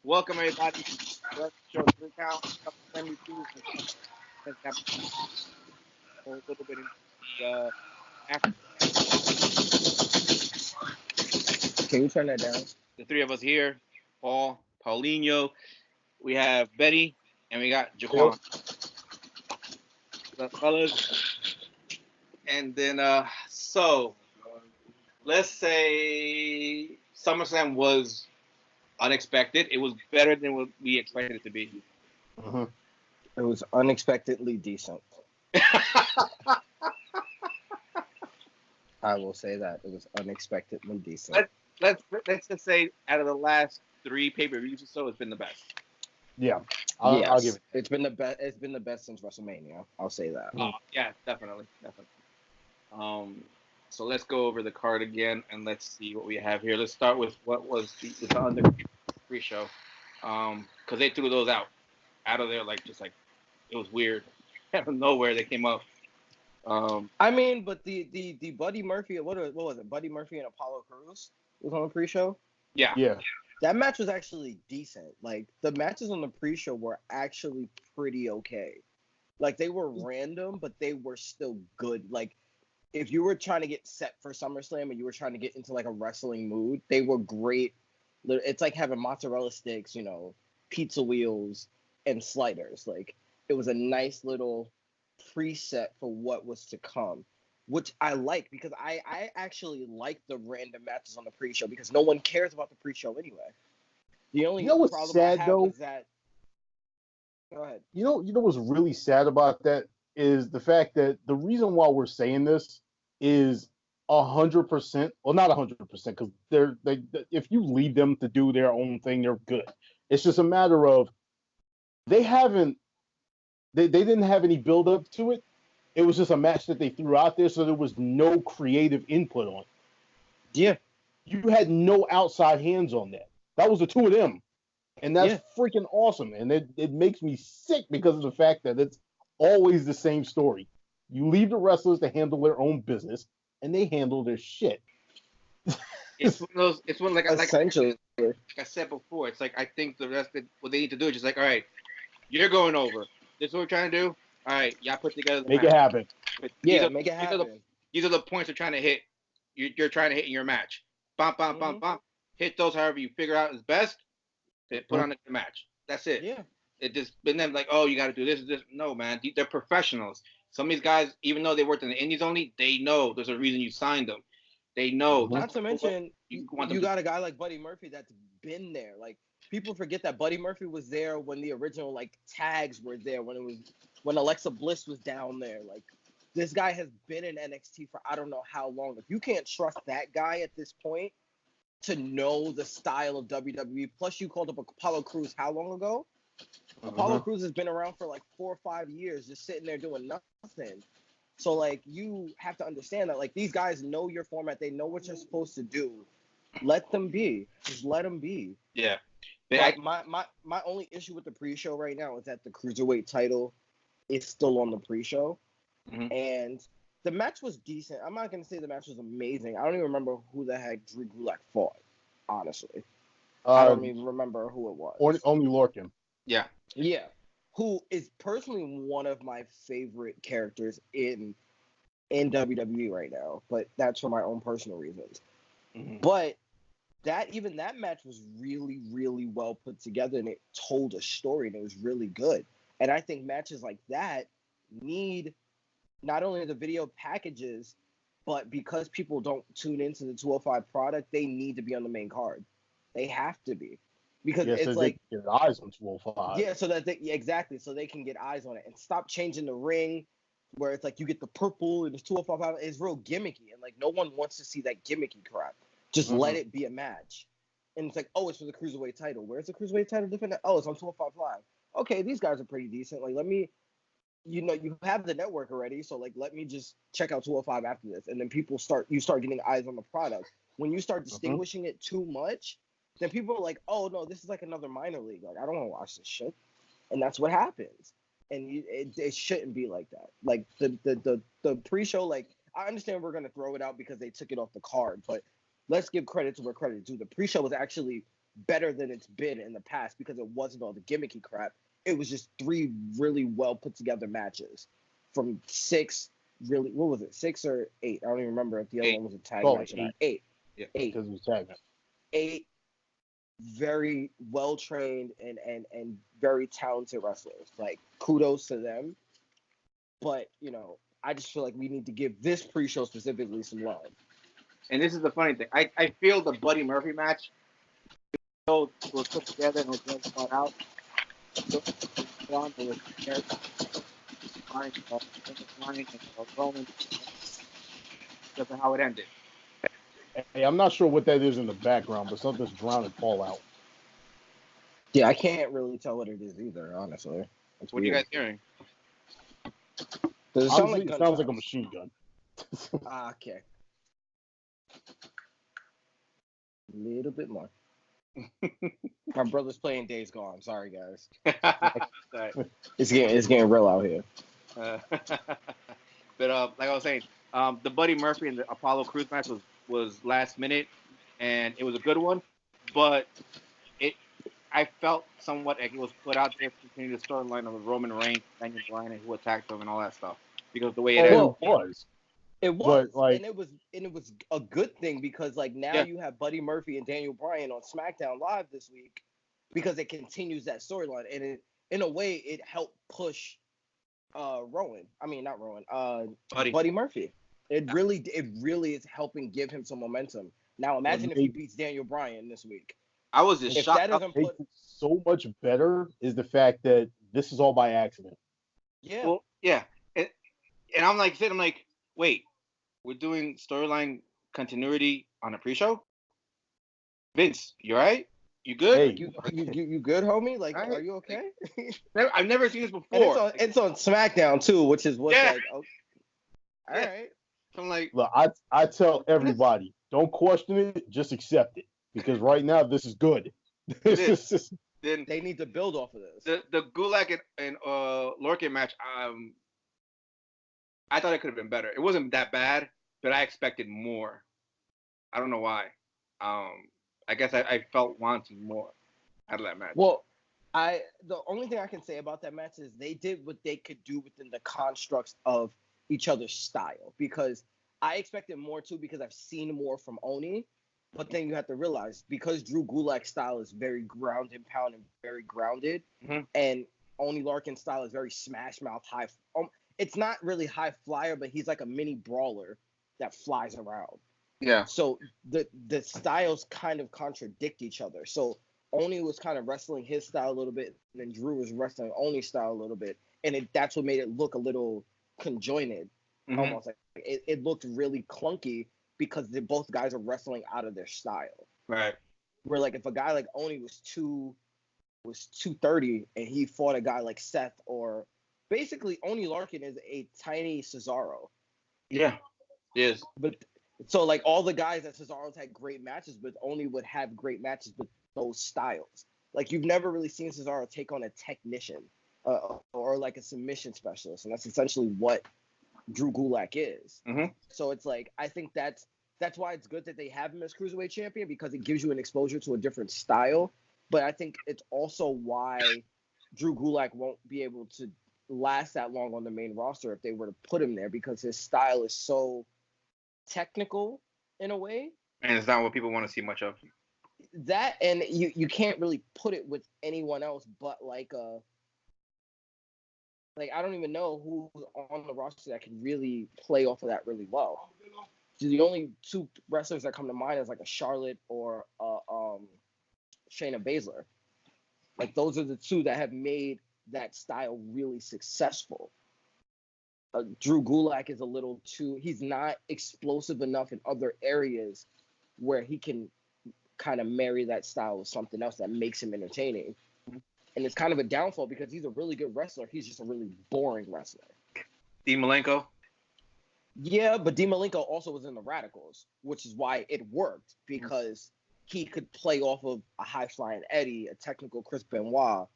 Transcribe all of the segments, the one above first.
Welcome everybody. Let's show three count. Family Feud. Let's have a little bit into the African. Can you turn that down? The three of us here, Paul, Paulinho. We have Betty, and we got Jaquan. The fellas. And then so let's say SummerSlam was unexpected. It was better than what we expected it to be. Mm-hmm. It was unexpectedly decent. I will say that it was unexpectedly decent. Let's just say out of the last three pay-per-views or so, it's been the best. Yeah, I'll give it. It's been the best. It's been the best since WrestleMania. I'll say that. Yeah, definitely. So let's go over the card again and let's see what we have here. Let's start with what was the under pre-show, because they threw those out of there just like it was weird. Out of nowhere they came up. I mean, but the Buddy Murphy, what was it? Buddy Murphy and Apollo Crews was on the pre-show. Yeah. That match was actually decent. Like the matches on the pre-show were actually pretty okay. Like they were random, but they were still good. Like if you were trying to get set for SummerSlam and you were trying to get into like a wrestling mood, they were great. It's like having mozzarella sticks, pizza wheels and sliders. Like it was a nice little preset for what was to come, which I like because I actually like the random matches on the pre-show because no one cares about the pre-show anyway. The only what's problem sad, I have though? is that. Go ahead. You know what's really sad about that is the fact that the reason why we're saying this is 100%. Well, not 100% because they if you leave them to do their own thing, they're good. It's just a matter of they didn't have any build up to it. It was just a match that they threw out there, so there was no creative input on it. Yeah. You had no outside hands on that. That was the two of them. And that's freaking awesome. And it makes me sick because of the fact that it's always the same story. You leave the wrestlers to handle their own business, and they handle their shit. It's one of those. It's one like essentially. Like I said before, it's like I think the rest of what they need to do is just like, all right, you're going over. This is what we're trying to do. All right, y'all put together the Make match. it happen. Make it happen. These are the points they're trying to hit. You're trying to hit in your match. Bump. Hit those however you figure out is best. Put on the match. That's it. Yeah. It just been them like, oh, you got to do this. No, man. They're professionals. Some of these guys, even though they worked in the indies only, they know there's a reason you signed them. They know. Not to mention, you got a guy like Buddy Murphy that's been there. Like people forget that Buddy Murphy was there when the original tags were there. When Alexa Bliss was down there. Like this guy has been in NXT for I don't know how long. If you can't trust that guy at this point to know the style of WWE, plus you called up Apollo Crews how long ago? Apollo Crews has been around for like 4 or 5 years, just sitting there doing nothing. So you have to understand that these guys know your format, they know what you're supposed to do. Let them be. Just let them be. Yeah. My only issue with the pre-show right now is that the cruiserweight title is still on the pre-show, and the match was decent. I'm not gonna say the match was amazing. I don't even remember who the heck Drew Gulak fought. Honestly, I don't even remember who it was. Only Lorcan. Yeah. Yeah. Who is personally one of my favorite characters in WWE right now, but that's for my own personal reasons. But that match was really, really well put together, and it told a story, and it was really good. And I think matches like that need not only the video packages, but because people don't tune into the 205 product, they need to be on the main card. They have to be. Because it's so like they get eyes on 205. Yeah, so that exactly, so they can get eyes on it and stop changing the ring where it's like you get the purple and it's 205. It's real gimmicky, and no one wants to see that gimmicky crap. Just let it be a match. And it's like, oh, it's for the cruiserweight title. Where's the cruiserweight title different? Oh, it's on 205 Live. Okay, these guys are pretty decent. Let me, you have the network already, so let me just check out 205 after this, and then you start getting eyes on the product. When you start distinguishing it too much, then people are like, oh, no, this is like another minor league. I don't want to watch this shit. And that's what happens. And it shouldn't be like that. The pre-show, I understand we're going to throw it out because they took it off the card, but let's give credit to where credit is due. The pre-show was actually better than it's been in the past because it wasn't all the gimmicky crap. It was just 3 really well put together matches from 6. Really, what was it? 6 or 8? I don't even remember if the other one was a tag match or not. 8. Yeah, 8. Because it was tag match. 8 very well trained and very talented wrestlers. Like, kudos to them. But, I just feel like we need to give this pre-show specifically some love. And this is the funny thing. I feel the Buddy Murphy match was put together and was well thought out. Roman, because of how it ended. Hey, I'm not sure what that is in the background, but something's drowning Fallout. Yeah, I can't really tell what it is either, honestly. What are you guys hearing? Does it sound like Honestly, it sounds like a machine gun. Okay. A little bit more. My brother's playing Days Gone. Sorry, guys. Right. It's getting real out here. But like I was saying, the Buddy Murphy and the Apollo Crews match was last minute, and it was a good one. But I felt somewhat like it was put out there to continue the storyline of Roman Reigns, Daniel Bryan, and who attacked him and all that stuff. Because the way it ended. It was. And it was a good thing because now you have Buddy Murphy and Daniel Bryan on SmackDown Live this week because it continues that storyline, and in a way it helped push Buddy Murphy. It really is helping give him some momentum. Now imagine if he beats Daniel Bryan this week. I was just shocked. What makes it so much better is the fact that this is all by accident. Yeah. Well, yeah, and I'm like, wait, we're doing storyline continuity on a pre-show? Vince, you all right? You good? Hey, you good, homie? Like, right? Are you okay? I've never seen this before. And it's on SmackDown too, which is what's like. Okay. All right. So I'm like, look, I tell everybody, don't question it, just accept it, because right now this is good. Then they need to build off of this. The Gulak and Lorcan match, I thought it could have been better. It wasn't that bad, but I expected more. I don't know why. I guess I felt wanting more out of that match. Well, the only thing I can say about that match is they did what they could do within the constructs of each other's style, because I expected more too because I've seen more from Oni. But then you have to realize, because Drew Gulak's style is very ground and pound and very grounded, and Oni Larkin's style is very smash mouth high. It's not really high flyer, but he's like a mini brawler that flies around. Yeah. So the styles kind of contradict each other. So Oni was kind of wrestling his style a little bit, and then Drew was wrestling Oni's style a little bit, and that's what made it look a little conjoined, almost like it looked really clunky. Because both guys are wrestling out of their style. Right. Where if a guy like Oni was 230 and he fought a guy like Seth, or basically Oni Larkin is a tiny Cesaro. Yeah. Yes. But so all the guys that Cesaro's had great matches with Oni would have great matches with those styles. You've never really seen Cesaro take on a technician or a submission specialist, and that's essentially what Drew Gulak is. So it's I think that's why it's good that they have him as Cruiserweight champion, because it gives you an exposure to a different style. But I think it's also why Drew Gulak won't be able to last that long on the main roster if they were to put him there, because his style is so technical in a way. And it's not what people want to see much of. That, and you can't really put it with anyone else but I don't even know who's on the roster that can really play off of that really well. So the only 2 wrestlers that come to mind is a Charlotte or Shayna Baszler. Those are the 2 that have made that style really successful. Drew Gulak is a little too. He's not explosive enough in other areas where he can kind of marry that style with something else that makes him entertaining. And it's kind of a downfall because he's a really good wrestler. He's just a really boring wrestler. Dean Malenko? Yeah, but Dean Malenko also was in the Radicals, which is why it worked, because he could play off of a high-flying Eddie, a technical Chris Benoit,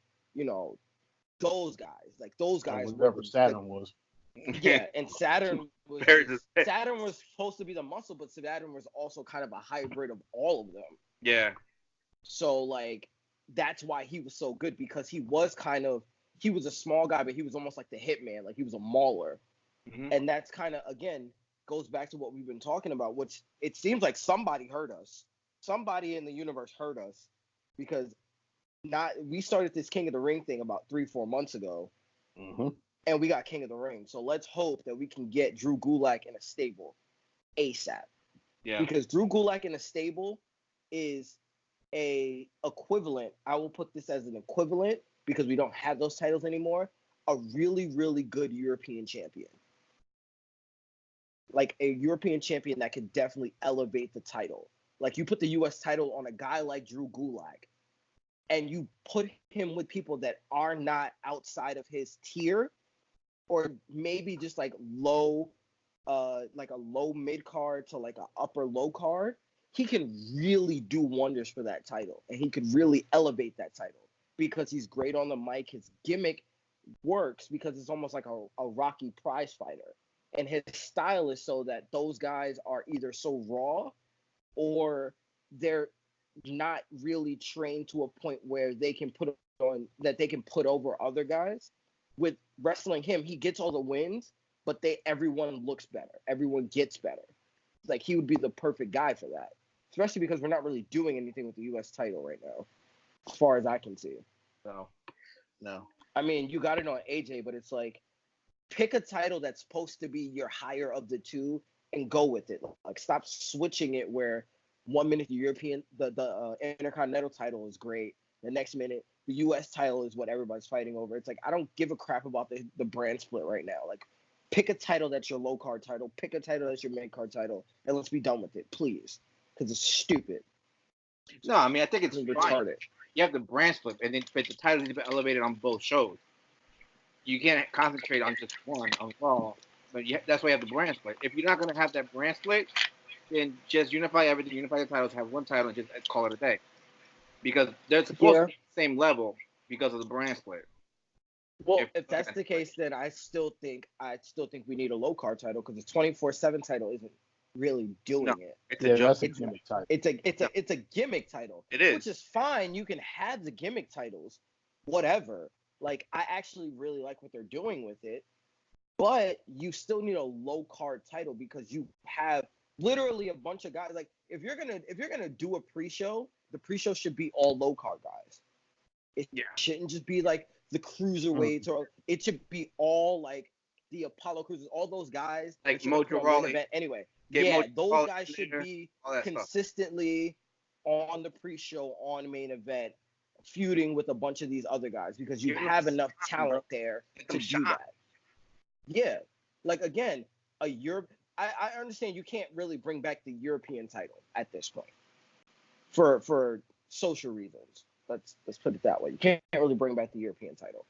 those guys. Those guys. Whatever Saturn was. Yeah, and Saturn was supposed to be the muscle, but Saturn was also kind of a hybrid of all of them. Yeah. So like that's why he was so good, because he was a small guy, but he was almost like the hitman, like he was a mauler. Mm-hmm. And that's kind of, again, goes back to what we've been talking about, which it seems like somebody heard us. Somebody in the universe heard us, because we started this King of the Ring thing about 3-4 months ago, and we got King of the Ring. So let's hope that we can get Drew Gulak in a stable ASAP. Yeah. Because Drew Gulak in a stable is a equivalent. I will put this as an equivalent, because we don't have those titles anymore. A really, really good European champion. Like a European champion that could definitely elevate the title. Like you put the US title on a guy like Drew Gulak, and you put him with people that are not outside of his tier, or maybe just like low, like a low mid card to like a upper low card, he can really do wonders for that title, and he could really elevate that title because he's great on the mic. His gimmick works because it's almost like a Rocky prize fighter, and his style is so that those guys are either so raw, or they're not really trained to a point where they can put over other guys. With wrestling him, he gets all the wins, but everyone looks better. Everyone gets better. Like he would be the perfect guy for that. Especially because we're not really doing anything with the US title right now, as far as I can see. So, no. I mean, you got it on AJ, but it's like, pick a title that's supposed to be your higher of the two and go with it. Like, stop switching it where 1 minute the Intercontinental title is great. The next minute, the US title is what everybody's fighting over. It's like, I don't give a crap about the brand split right now. Like, pick a title that's your low card title. Pick a title that's your mid card title. And let's be done with it, please. Because it's stupid. No, I mean, I think it's retarded. Fine. You have the brand split, and then but the titles need to be elevated on both shows. You can't concentrate on just one on Raw, but that's why you have the brand split. If you're not going to have that brand split, then just unify everything, unify the titles, have one title, and just call it a day. Because they're supposed to be at the same level because of the brand split. Well, if that's the case, then I still think we need a low card title, because the 24/7 title isn't really doing it. It's a gimmick title. It's a gimmick title. It is, which is fine. You can have the gimmick titles, whatever. Like, I actually really like what they're doing with it, but you still need a low card title, because you have literally a bunch of guys. Like, if you're gonna do a pre-show, the pre-show should be all low card guys. It shouldn't just be like the cruiserweights, or it should be all like the Apollo Cruisers, all those guys. Like Mojo Rawley. Anyway, Mojo those Rawley guys should be consistently on the pre-show, on main event, feuding with a bunch of these other guys, because you have enough talent there to do that. Yeah, like, again, I understand you can't really bring back the European title at this point for social reasons. Let's put it that way. You can't really bring back the European title,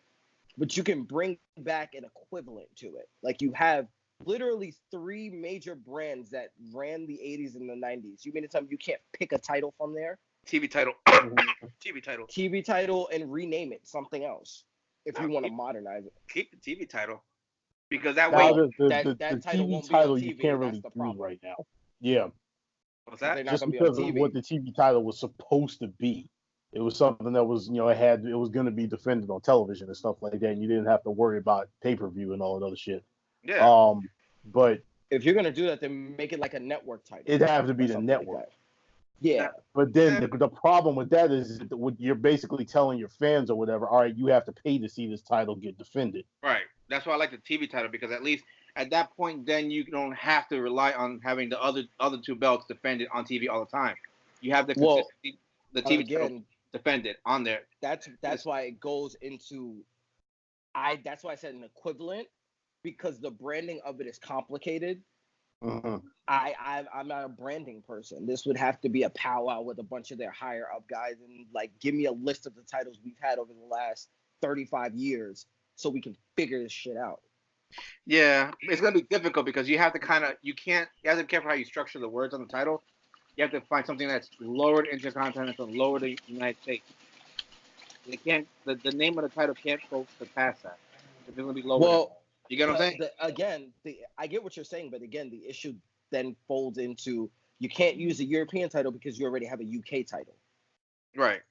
but you can bring back an equivalent to it. Like, you have literally 3 major brands that ran the 80s and the 90s. You mean to tell me you can't pick a title from there? TV title. TV title, and rename it something else if you want to modernize it. Keep the TV title, because that way the title TV won't title be on TV, you can't really do right now. Yeah. What's that? Just because of what the TV title was supposed to be. It was something that was, it was going to be defended on television and stuff like that, and you didn't have to worry about pay-per-view and all that other shit. Yeah. But if you're going to do that, then make it like a network title. It'd have to be the network. Like yeah. But then the problem with that is you're basically telling your fans or whatever, all right, you have to pay to see this title get defended. Right. That's why I like the TV title, because at least at that point, then you don't have to rely on having the other 2 belts defended on TV all the time. You have the TV title defended on there. That's why it goes into. That's why I said an equivalent, because the branding of it is complicated. Mm-hmm. I'm not a branding person. This would have to be a powwow with a bunch of their higher up guys, and like, give me a list of the titles we've had over the last 35 years so we can figure this shit out. Yeah, it's gonna be difficult, because you have to you have to be careful how you structure the words on the title. You have to find something that's lowered intercontinental, lowered in the United States. It can't. The name of the title can't go past that. It's gonna be lowered. Well, you get what I'm saying? I get what you're saying, but again, the issue then folds into, you can't use a European title because you already have a UK title. Right.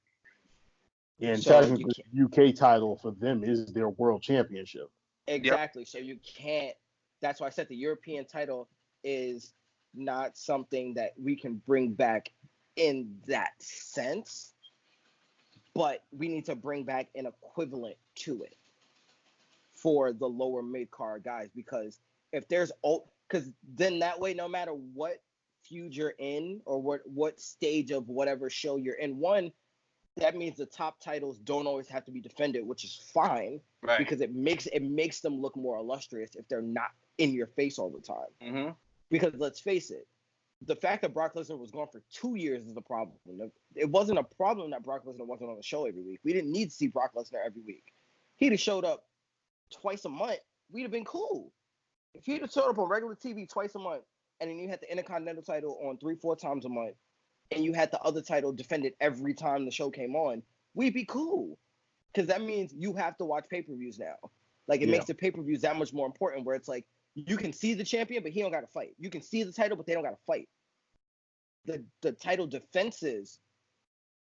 And So you technically, can't the UK title for them is their world championship. Yep. exactly. So you can't. That's why I said the European title is not something that we can bring back in that sense, but we need to bring back an equivalent to it for the lower mid card guys because if there's because then that way no matter what feud you're in or what stage of whatever show you're in, one, that means the top titles don't always have to be defended, which is fine Right. because it makes them look more illustrious if they're not in your face all the time. Mm-hmm. Because let's face it, the fact that Brock Lesnar was gone for 2 years is a problem. It wasn't a problem that Brock Lesnar wasn't on the show every week. We didn't need to see Brock Lesnar every week. He'd have showed up twice a month. We'd have been cool. If he'd have showed up on regular TV twice a month, and then you had the Intercontinental title on 3-4 times a month, and you had the other title defended every time the show came on, we'd be cool. Because that means you have to watch pay-per-views now. Like, it Yeah. makes the pay-per-views that much more important, where it's like, you can see the champion, but he don't got to fight. You can see the title, but they don't got to fight. The title defenses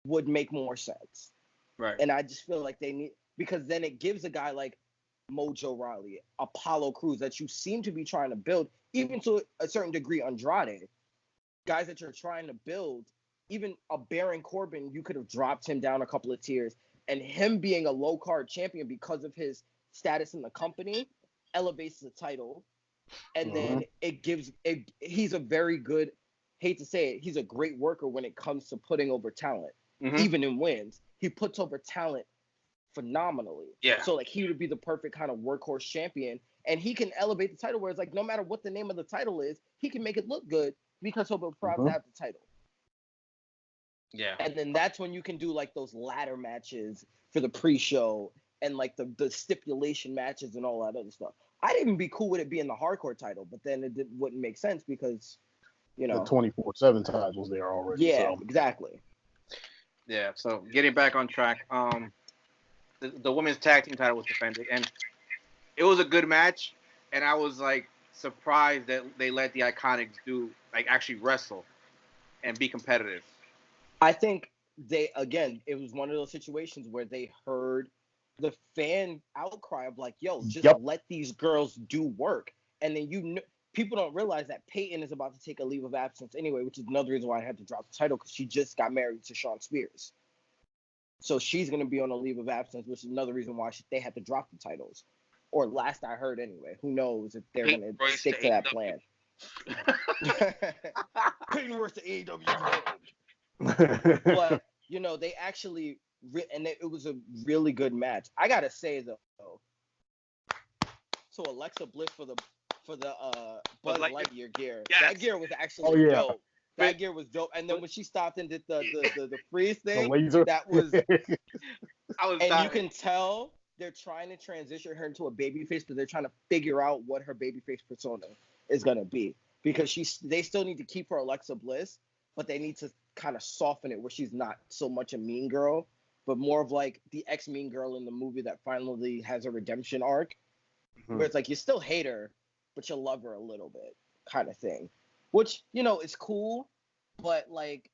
would make more sense. Right. And I just feel like they need, because then it gives a guy like Mojo Rawley, Apollo Crews, that you seem to be trying to build, even to a certain degree, Andrade, guys that you're trying to build, even a Baron Corbin, you could have dropped him down a couple of tiers, and him being a low card champion because of his status in the company elevates the title, and then he's a very good, hate to say it, he's a great worker when it comes to putting over talent. Mm-hmm. Even in wins, he puts over talent phenomenally. Yeah. So like he would be the perfect kind of workhorse champion, and he can elevate the title where it's like no matter what the name of the title is, he can make it look good because he'll be proud to have the title. Yeah. And then that's when you can do like those ladder matches for the pre-show and like the stipulation matches and all that other stuff. I'd even be cool with it being the hardcore title, but then it wouldn't make sense because, you know, The 24/7 titles there already. yeah, So. exactly. Yeah. So getting back on track, the women's tag team title was defended, and it was a good match. And I was like surprised that they let the Iconics actually wrestle and be competitive. I think it was one of those situations where they heard the fan outcry of like, yo, just let these girls do work. And then people don't realize that Peyton is about to take a leave of absence anyway, which is another reason why I had to drop the title, because she just got married to Shawn Spears. So she's going to be on a leave of absence, which is another reason why they had to drop the titles. Or last I heard anyway. Who knows if they're going to stick to that plan. Peyton works at AEW. But, you know, they actually, and it was a really good match. I got to say, though, so Alexa Bliss for the Buzz Lightyear gear. Yes. That gear was actually dope. That gear was dope. And then when she stopped and did the freeze thing, the laser. That was and dying. You can tell they're trying to transition her into a babyface, but they're trying to figure out what her babyface persona is gonna be. Because they still need to keep her Alexa Bliss, but they need to kind of soften it where she's not so much a mean girl, but more of like the ex-mean girl in the movie that finally has a redemption arc. Where it's like you still hate her, but you love her a little bit, kind of thing. Which, you know, is cool, but like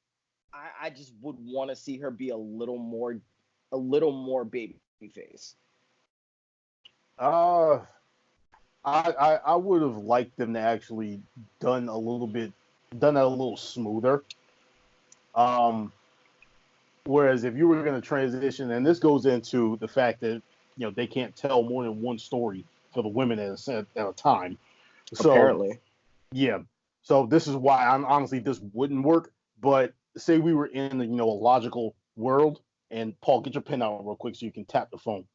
I just would want to see her be a little more babyface. I would have liked them to actually done that a little smoother. Whereas if you were going to transition, and this goes into the fact that, you know, they can't tell more than one story for the women at a time. So, apparently. Yeah. So this is why this wouldn't work. But say we were in, a logical world, and Paul, get your pen out real quick so you can tap the phone.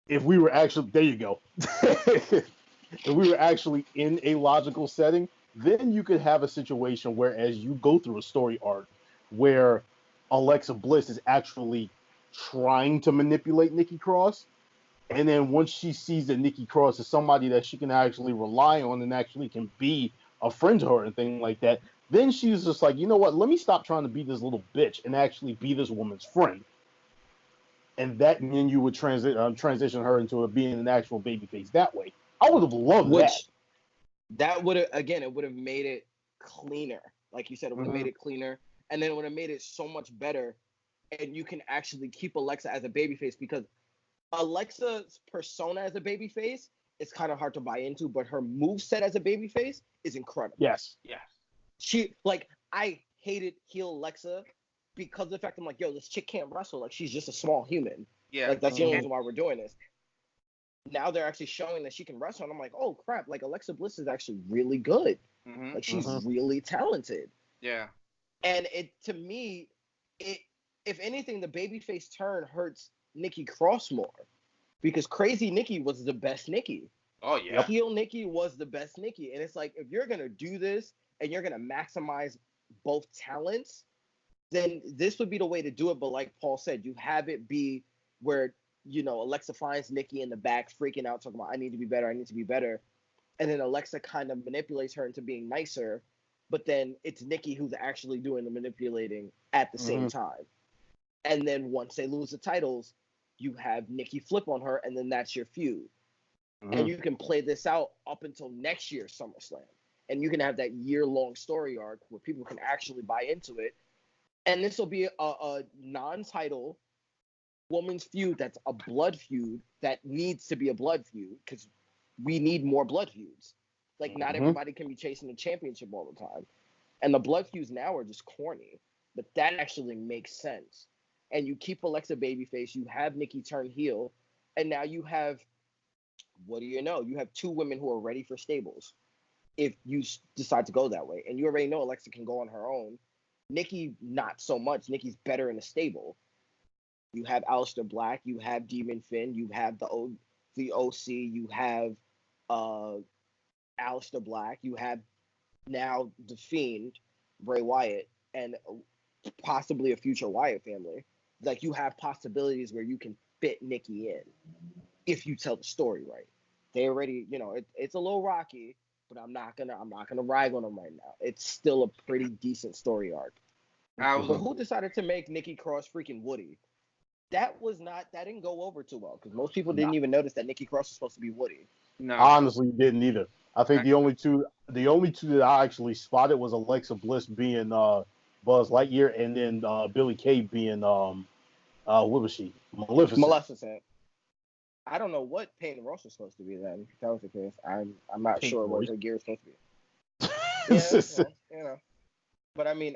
If we were actually, there you go. If we were actually in a logical setting, then you could have a situation where, as you go through a story arc, where Alexa Bliss is actually trying to manipulate Nikki Cross, and then once she sees that Nikki Cross is somebody that she can actually rely on and actually can be a friend to her and things like that, then she's just like, you know what, let me stop trying to be this little bitch and actually be this woman's friend. And then you would transition her into being an actual babyface that way. I would have loved that. That would have, again, it would have made it cleaner. Like you said, it would have made it cleaner. and then it would have made it so much better, and you can actually keep Alexa as a babyface because Alexa's persona as a babyface is kind of hard to buy into, but her moveset as a babyface is incredible. Yes. Yeah. She like I hated heel Alexa because of the fact I'm like, yo, this chick can't wrestle. Like she's just a small human. Yeah. Like that's the only reason why we're doing this. Now they're actually showing that she can wrestle, and I'm like, oh crap! Like Alexa Bliss is actually really good. Mm-hmm. Like she's really talented. Yeah. And it to me, it if anything, the babyface turn hurts Nikki Cross more because Crazy Nikki was the best Nikki. Oh yeah. Heel Nikki was the best Nikki, and it's like if you're gonna do this and you're gonna maximize both talents, then this would be the way to do it. But like Paul said, you have it be where Alexa finds Nikki in the back freaking out, talking about I need to be better, I need to be better, and then Alexa kind of manipulates her into being nicer, but then it's Nikki who's actually doing the manipulating at the same time. And then once they lose the titles, you have Nikki flip on her, and then that's your feud. And you can play this out up until next year's SummerSlam. And you can have that year-long story arc where people can actually buy into it. And this will be a non-title woman's feud that's a blood feud that needs to be a blood feud because we need more blood feuds. Like, not everybody can be chasing the championship all the time. And the blood feuds now are just corny. But that actually makes sense. And you keep Alexa babyface, you have Nikki turn heel, and now you have, what do you know? You have two women who are ready for stables if you decide to go that way. And you already know Alexa can go on her own. Nikki, not so much. Nikki's better in a stable. You have Aleister Black, you have Demon Finn, you have the OC, you have Aleister Black, you have now the Fiend, Bray Wyatt, and possibly a future Wyatt family. Like you have possibilities where you can fit Nikki in if you tell the story right. They already, it's a little rocky, but I'm not gonna rag on them right now. It's still a pretty decent story arc. But who decided to make Nikki Cross freaking Woody? That didn't go over too well because most people didn't even notice that Nikki Cross was supposed to be Woody. No. I honestly didn't either. I think the only two that I actually spotted was Alexa Bliss being Buzz Lightyear, and then Billie Kay being what was she? Maleficent. I don't know what Peyton Ross was supposed to be then. If that was the case. I'm not sure what her gear is supposed to be. Yeah, But I mean,